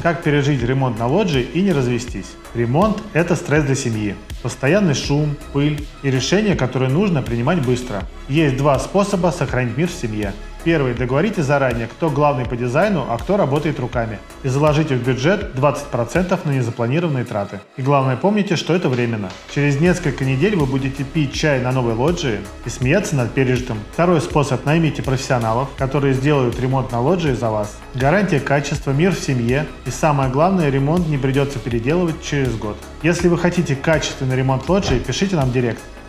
как пережить ремонт на лоджии и не развестись. Ремонт – это стресс для семьи. Постоянный шум, пыль и решения, которые нужно принимать быстро. Есть два способа сохранить мир в семье. Первый – договоритесь заранее, кто главный по дизайну, а кто работает руками. И заложите в бюджет 20% на незапланированные траты. И главное, помните, что это временно. Через несколько недель вы будете пить чай на новой лоджии и смеяться над пережитым. Второй способ – наймите профессионалов, которые сделают ремонт на лоджии за вас. Гарантия качества, мир в семье и самое главное, ремонт не придется переделывать через год. Если вы хотите качественный ремонт лоджии, пишите нам в директ.